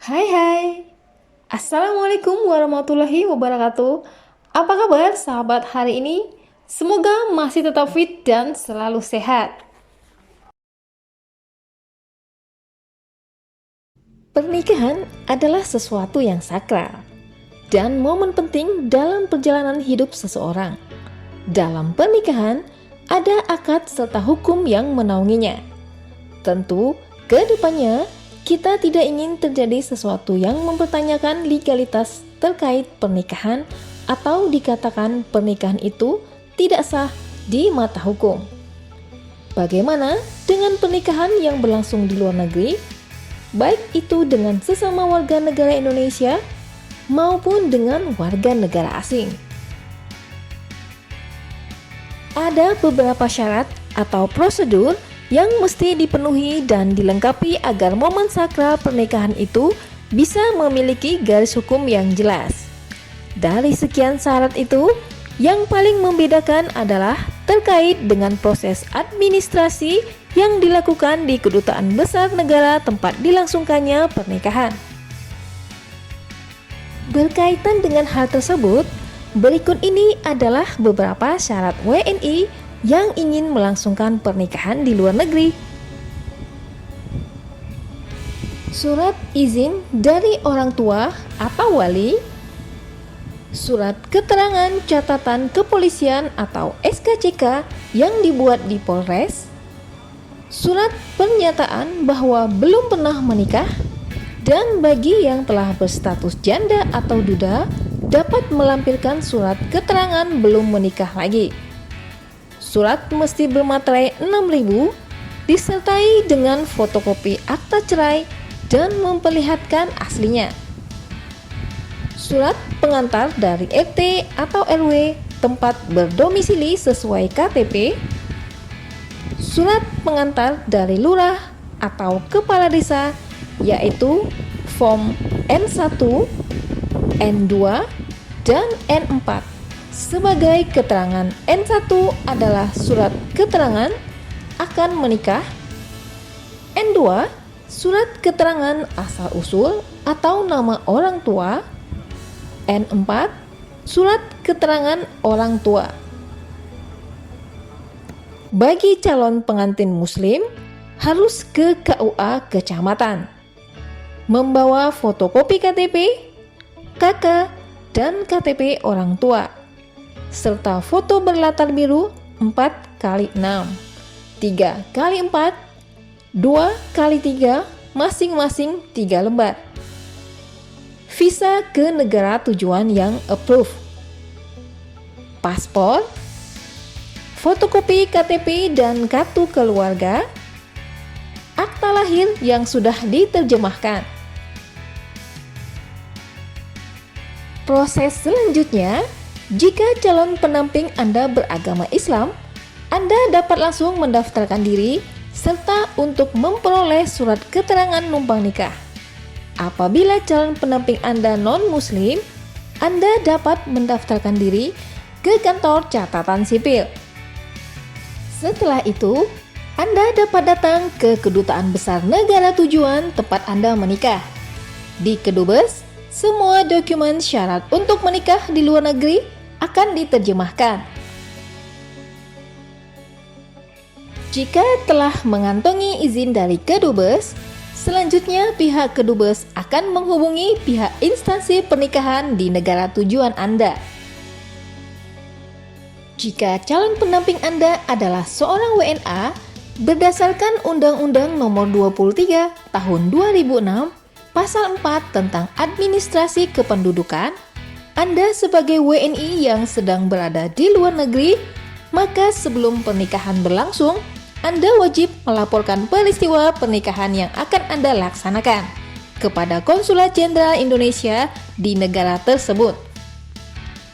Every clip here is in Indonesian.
Hai hai, Assalamualaikum warahmatullahi wabarakatuh. Apa kabar sahabat hari ini? Semoga masih tetap fit dan selalu sehat. Pernikahan adalah sesuatu yang sakral dan momen penting dalam perjalanan hidup seseorang. Dalam pernikahan, ada akad serta hukum yang menaunginya. Tentu, ke depannya kita tidak ingin terjadi sesuatu yang mempertanyakan legalitas terkait pernikahan atau dikatakan pernikahan itu tidak sah di mata hukum. Bagaimana dengan pernikahan yang berlangsung di luar negeri, baik itu dengan sesama warga negara Indonesia maupun dengan warga negara asing? Ada beberapa syarat atau prosedur yang mesti dipenuhi dan dilengkapi agar momen sakral pernikahan itu bisa memiliki garis hukum yang jelas. Dari sekian syarat itu, yang paling membedakan adalah terkait dengan proses administrasi yang dilakukan di kedutaan besar negara tempat dilangsungkannya pernikahan. Berkaitan dengan hal tersebut, berikut ini adalah beberapa syarat WNI yang ingin melangsungkan pernikahan di luar negeri. Surat izin dari orang tua atau wali, surat keterangan catatan kepolisian atau SKCK yang dibuat di Polres, surat pernyataan bahwa belum pernah menikah, dan bagi yang telah berstatus janda atau duda dapat melampirkan surat keterangan belum menikah lagi. Surat mesti bermaterai 6.000, disertai dengan fotokopi akta cerai dan memperlihatkan aslinya. Surat pengantar dari RT atau RW tempat berdomisili sesuai KTP, surat pengantar dari lurah atau kepala desa yaitu form N1, N2, dan N4. Sebagai keterangan N1 adalah surat keterangan akan menikah, N2 surat keterangan asal-usul atau nama orang tua, N4 surat keterangan orang tua. Bagi calon pengantin muslim harus ke KUA kecamatan, membawa fotokopi KTP, KK, dan KTP orang tua, serta foto berlatar biru 4x6, 3x4, 2x3, masing-masing 3 lembar. Visa ke negara tujuan yang approve, paspor, fotokopi KTP dan kartu keluarga, akta lahir yang sudah diterjemahkan. Proses selanjutnya, jika calon pendamping Anda beragama Islam, Anda dapat langsung mendaftarkan diri serta untuk memperoleh surat keterangan numpang nikah. Apabila calon pendamping Anda non-muslim, Anda dapat mendaftarkan diri ke kantor catatan sipil. Setelah itu, Anda dapat datang ke kedutaan besar negara tujuan tempat Anda menikah. Di kedubes, semua dokumen syarat untuk menikah di luar negeri akan diterjemahkan. Jika telah mengantongi izin dari kedubes, selanjutnya pihak kedubes akan menghubungi pihak instansi pernikahan di negara tujuan Anda. Jika calon pendamping Anda adalah seorang WNA, berdasarkan Undang-Undang Nomor 23 Tahun 2006, Pasal 4 tentang Administrasi Kependudukan, Anda sebagai WNI yang sedang berada di luar negeri, maka sebelum pernikahan berlangsung, Anda wajib melaporkan peristiwa pernikahan yang akan Anda laksanakan kepada Konsulat Jenderal Indonesia di negara tersebut.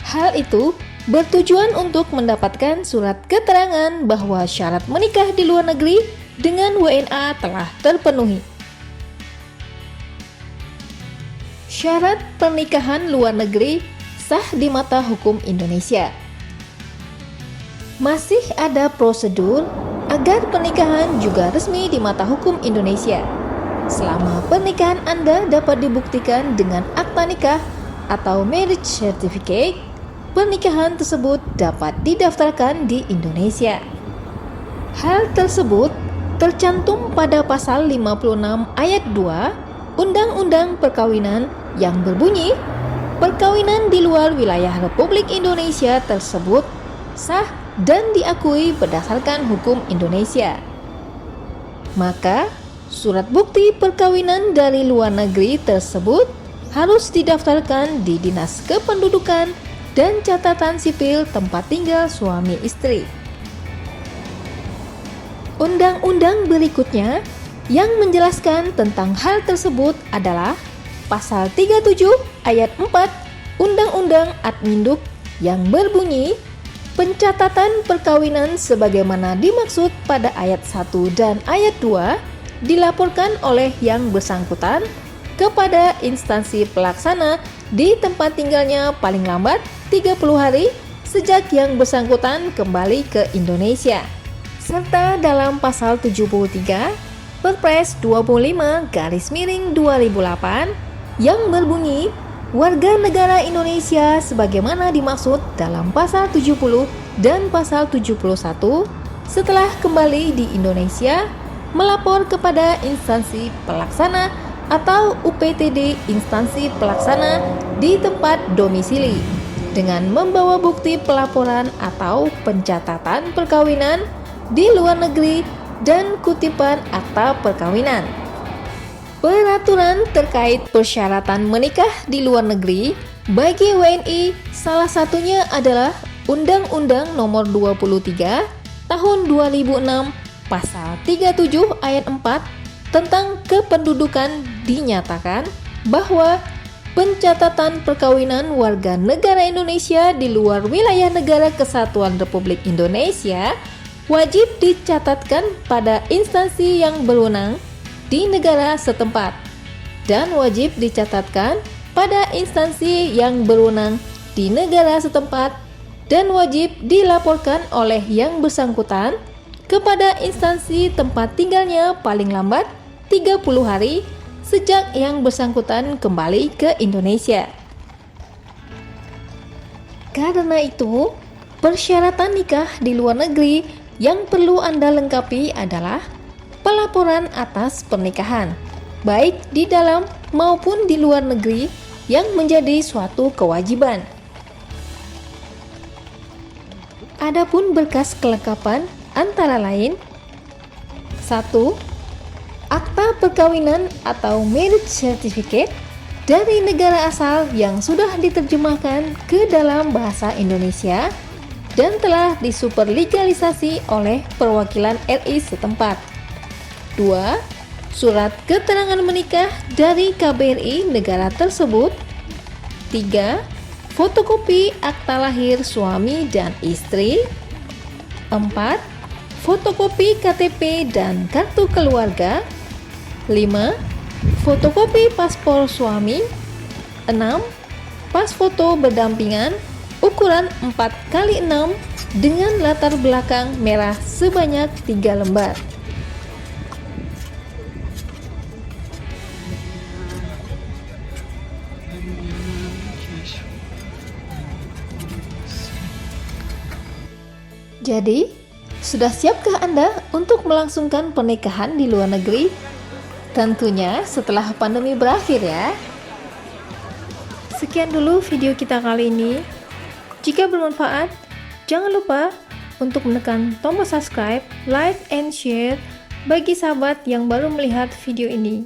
Hal itu bertujuan untuk mendapatkan surat keterangan bahwa syarat menikah di luar negeri dengan WNA telah terpenuhi. Syarat pernikahan luar negeri sah di mata hukum Indonesia. Masih ada prosedur agar pernikahan juga resmi di mata hukum Indonesia. Selama pernikahan Anda dapat dibuktikan dengan akta nikah atau marriage certificate, pernikahan tersebut dapat didaftarkan di Indonesia. Hal tersebut tercantum pada pasal 56 ayat 2 Undang-Undang Perkawinan yang berbunyi, perkawinan di luar wilayah Republik Indonesia tersebut sah dan diakui berdasarkan hukum Indonesia. Maka, surat bukti perkawinan dari luar negeri tersebut harus didaftarkan di Dinas Kependudukan dan Catatan Sipil tempat tinggal suami istri. Undang-undang berikutnya yang menjelaskan tentang hal tersebut adalah Pasal 37 ayat 4 Undang-Undang Adminduk yang berbunyi, pencatatan perkawinan sebagaimana dimaksud pada ayat 1 dan ayat 2 dilaporkan oleh yang bersangkutan kepada instansi pelaksana di tempat tinggalnya paling lambat 30 hari sejak yang bersangkutan kembali ke Indonesia. Serta dalam pasal 73 Perpres 25/2008 yang berbunyi, warga negara Indonesia sebagaimana dimaksud dalam pasal 70 dan pasal 71 setelah kembali di Indonesia melapor kepada instansi pelaksana atau UPTD instansi pelaksana di tempat domisili dengan membawa bukti pelaporan atau pencatatan perkawinan di luar negeri dan kutipan akta perkawinan. Peraturan terkait persyaratan menikah di luar negeri bagi WNI salah satunya adalah Undang-Undang Nomor 23 Tahun 2006 Pasal 37 ayat 4 tentang kependudukan dinyatakan bahwa pencatatan perkawinan warga negara Indonesia di luar wilayah Negara Kesatuan Republik Indonesia wajib dicatatkan pada instansi yang berwenang di negara setempat dan wajib dicatatkan pada instansi yang berwenang di negara setempat dan wajib dilaporkan oleh yang bersangkutan kepada instansi tempat tinggalnya paling lambat 30 hari sejak yang bersangkutan kembali ke Indonesia. Karena itu, persyaratan nikah di luar negeri yang perlu Anda lengkapi adalah pelaporan atas pernikahan, baik di dalam maupun di luar negeri yang menjadi suatu kewajiban. Adapun berkas kelengkapan antara lain 1. Akta perkawinan atau marriage certificate dari negara asal yang sudah diterjemahkan ke dalam bahasa Indonesia dan telah disuperlegalisasi oleh perwakilan RI setempat. 2. Surat keterangan menikah dari KBRI negara tersebut. 3. Fotokopi akta lahir suami dan istri. 4. Fotokopi KTP dan kartu keluarga. 5. Fotokopi paspor suami. 6. Pas foto berdampingan ukuran 4x6 dengan latar belakang merah sebanyak 3 lembar. Jadi, sudah siapkah Anda untuk melangsungkan pernikahan di luar negeri? Tentunya setelah pandemi berakhir ya. Sekian dulu video kita kali ini. Jika bermanfaat, jangan lupa untuk menekan tombol subscribe, like, and share bagi sahabat yang baru melihat video ini.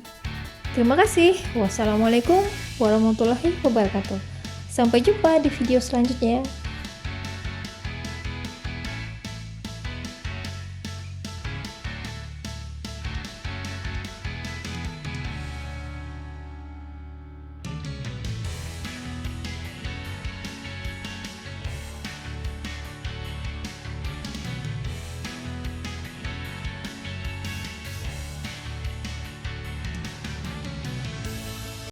Terima kasih. Wassalamualaikum warahmatullahi wabarakatuh. Sampai jumpa di video selanjutnya.